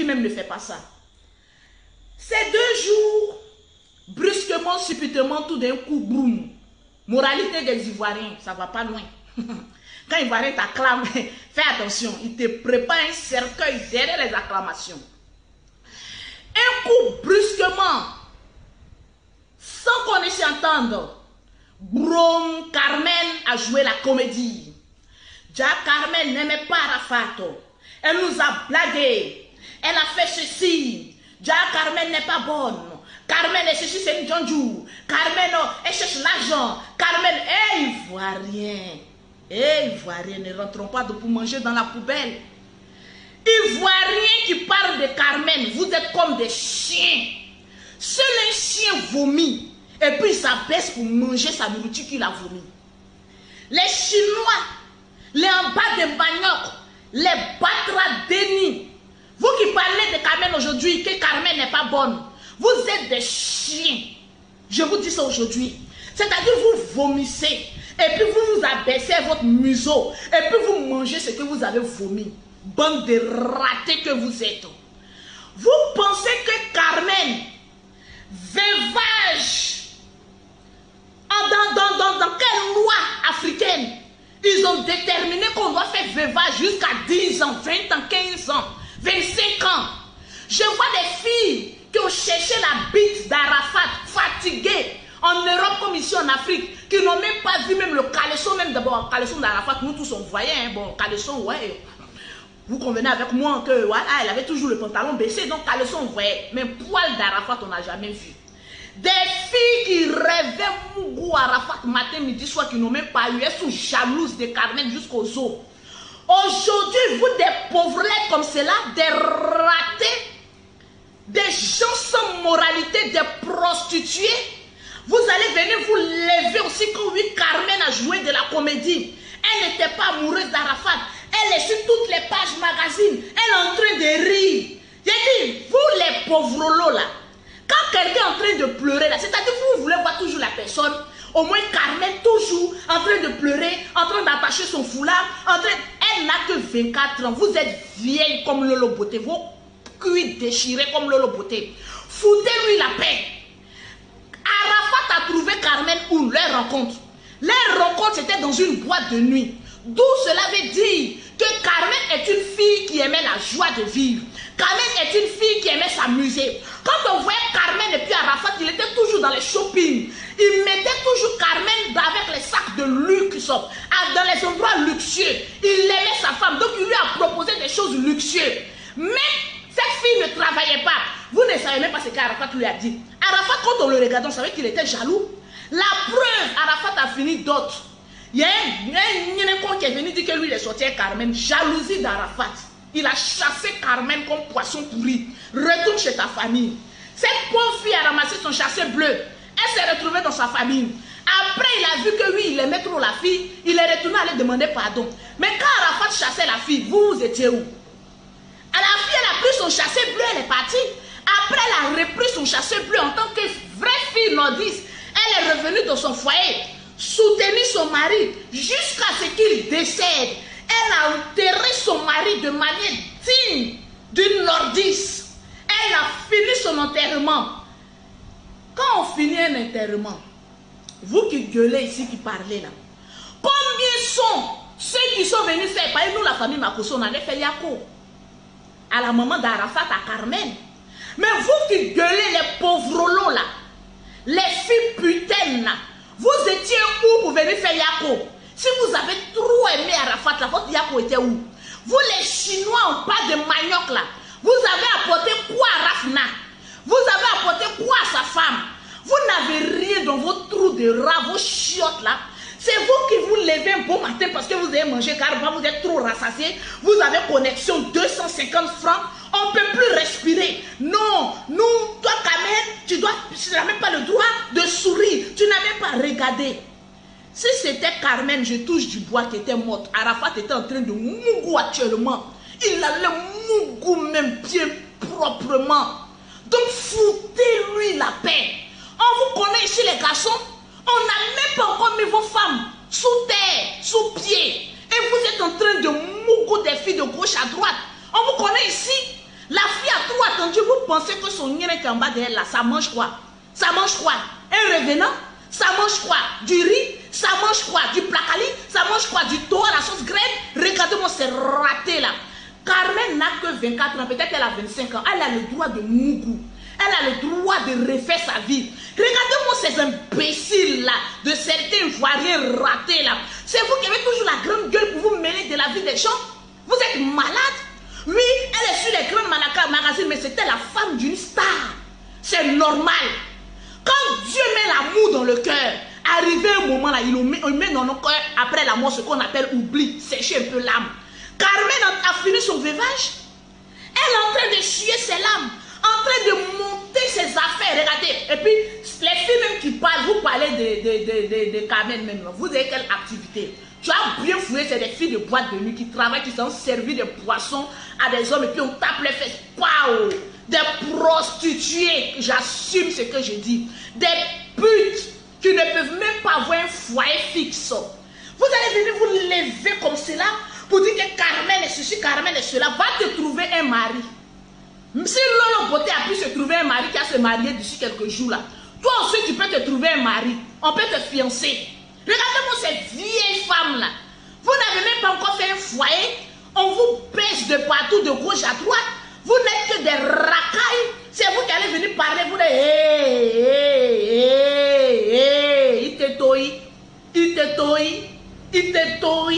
fille même ne fait pas ça. Ces 2 jours, brusquement, subitement, tout d'un coup, boum. Moralité des Ivoiriens, ça va pas loin. Quand Ivoirien t'acclame, fais attention, il te prépare un cercueil derrière les acclamations. Un coup, brusquement, sans qu'on ait s'entende, Brom, Carmen a joué la comédie. Carmen n'aimait pas Arafat. Elle nous a blagué. Elle a fait ceci. Carmen n'est pas bonne. Carmen, elle cherche c'est une Djandjou. Carmen, elle cherche l'argent. Carmen, Ivoirien. Ivoirien, ne rentrons pas pour manger dans la poubelle. Ivoirien qui parle de Carmen, vous êtes comme des chiens. Seul un chien vomit. Et puis il s'abaisse pour manger sa nourriture qu'il a vomi. Les Chinois, les en bas de manioc, les Batra Denis. Vous qui parlez de Carmen aujourd'hui, que Carmen n'est pas bonne, vous êtes des chiens. Je vous dis ça aujourd'hui. C'est-à-dire vous vomissez. Et puis vous vous abaissez votre museau. Et puis vous mangez ce que vous avez vomi. Bande de ratés que vous êtes. Vous pensez que Carmen, veuvage, dans quelle loi africaine, ils ont déterminé qu'on doit faire veuvage jusqu'à 10 ans, 20 ans, 15 ans, 25 ans. Je vois des filles qui ont cherché la bite d'Arafat, fatiguées, en Europe comme ici en Afrique, qui n'ont même pas vu même le caleçon, même d'abord, le caleçon d'Arafat, nous tous on voyait, hein, bon, caleçon, ouais, vous convenez avec moi que, voilà, elle avait toujours le pantalon baissé, donc caleçon, on voyait, mais poil d'Arafat, on n'a jamais vu. Des filles qui rêvaient Mougou Arafat matin, midi, soir, qui n'ont même pas eu, elles sont jalouses de Carmen jusqu'aux os. Aujourd'hui, vous, des pauvrelettes comme cela, des ratés, des gens sans moralité, des prostituées, vous allez venir vous lever aussi quand oui, Carmen a joué de la comédie. Elle n'était pas amoureuse d'Arafat. Elle est sur toutes les pages magazines. Elle est en train de rire. J'ai dit, vous les pauvres là, quand quelqu'un est en train de pleurer là, c'est-à-dire vous voulez voir toujours la personne, au moins Carmen toujours en train de pleurer, en train d'attacher son foulard, elle n'a que 24 ans. Vous êtes vieille comme Lolo Beauté, vos cuits déchirés comme Lolo Beauté. Foutez-lui la paix. Arafat a trouvé Carmen où? Leur rencontre. Leur rencontre, c'était dans une boîte de nuit. D'où cela veut dire que Carmen est une fille qui aimait la joie de vivre. Carmen est une fille qui aimait s'amuser. Quand on voyait Carmen et puis Arafat, il était toujours dans les shopping. Il mettait toujours Carmen avec les sacs de luxe, dans les endroits luxueux. Il aimait sa femme, donc il lui a proposé des choses luxueuses. Mais cette fille ne travaillait pas. Vous ne savez même pas ce qu'Arafat lui a dit. Arafat, quand on le regardait, on savait qu'il était jaloux. La preuve, Arafat a fini d'autres. Il y a un qui est venu dire que lui, il est sorti avec Carmen. Jalousie d'Arafat. Il a chassé Carmen comme poisson pourri. Retourne chez ta famille. Cette pauvre fille a ramassé son chassé bleu. Elle s'est retrouvée dans sa famille. Après, il a vu que oui, il aimait trop la fille. Il est retourné aller demander pardon. Mais quand Arafat chassait la fille, vous étiez où? À la fille, elle a pris son chassé bleu, elle est partie. Après, elle a repris son chassé bleu en tant que vraie fille nordiste. Elle est revenue dans son foyer, soutenir son mari jusqu'à ce qu'il décède. Elle a enterré son mari de manière digne d'une nordiste. Elle a fini son enterrement. Quand on finit un enterrement, vous qui gueulez ici, qui parlez là, combien sont ceux qui sont venus faire, par exemple, nous la famille Makosso, on allait faire Yako à la maman d'Arafat, à Carmen. Mais vous qui gueulez les pauvres lots là, les filles putaines là, vous étiez où pour venir faire Yako? Si vous avez trop aimé Arafat, la votre Yako était où? Vous les Chinois en pas de manioc là, vous avez apporté quoi à Rafna? Vous avez apporté quoi à sa femme? Vous n'avez rien dans vos trous de rat, vos chiottes là. C'est vous qui vous levez un beau matin parce que vous avez mangé car vous êtes trop rassasié. Vous avez connexion 250 francs. On ne peut plus respirer. Non, nous, toi Carmen, tu n'as même pas le droit de sourire. Tu n'as même pas regardé. Si c'était Carmen, je touche du bois qui était morte. Arafat était en train de mougou actuellement. Il allait mougou même bien proprement. Donc foutez-lui la paix. On vous connaît ici les garçons. On n'a même pas encore mis vos femmes sous terre, sous pied. Et vous êtes en train de mougou des filles de gauche à droite. On vous connaît ici. La fille pensez que son nien qui est en bas d'elle là, ça mange quoi? Ça mange quoi? Un revenant? Ça mange quoi? Du riz? Ça mange quoi? Du placali? Ça mange quoi? Du thon à la sauce grecque? Regardez-moi, c'est raté là. Carmen n'a que 24 ans, peut-être elle a 25 ans. Elle a le droit de mougou. Elle a le droit de refaire sa vie. Regardez-moi ces imbéciles là, de certains Ivoiriens ratés là. C'est vous qui avez toujours la grande gueule pour vous mêler de la vie des gens. Vous êtes malade. Oui, elle est sur les grandes magazines, mais c'était la femme d'une star. C'est normal. Quand Dieu met l'amour dans le cœur, arrivé un moment là, il met dans nos cœurs après la mort ce qu'on appelle oubli, sécher un peu l'âme. Carmen a fini son veuvage. Elle est en train de chier ses larmes, en train de monter ses affaires. Regardez. Et puis, les filles même qui parlent, vous parlez de Carmen même. Vous avez quelle activité? Tu as bien fouillé, c'est des filles de boîte de nuit qui travaillent, qui sont servies de poissons à des hommes et puis on tape les fesses. Pow! Des prostituées, j'assume ce que je dis. Des putes qui ne peuvent même pas avoir un foyer fixe. Vous allez venir vous lever comme cela pour dire que Carmen est ceci, Carmen est cela. Va te trouver un mari. Si Lolo Beauté a pu se trouver un mari qui a se marier d'ici quelques jours là, toi aussi tu peux te trouver un mari. On peut te fiancer. Regardez-moi ces vieilles femmes là. Vous n'avez même pas encore fait un foyer. On vous pêche de partout, de gauche à droite. Vous n'êtes que des racailles. C'est vous qui allez venir parler. Vous dites, il te toi, il te toi, il te toi.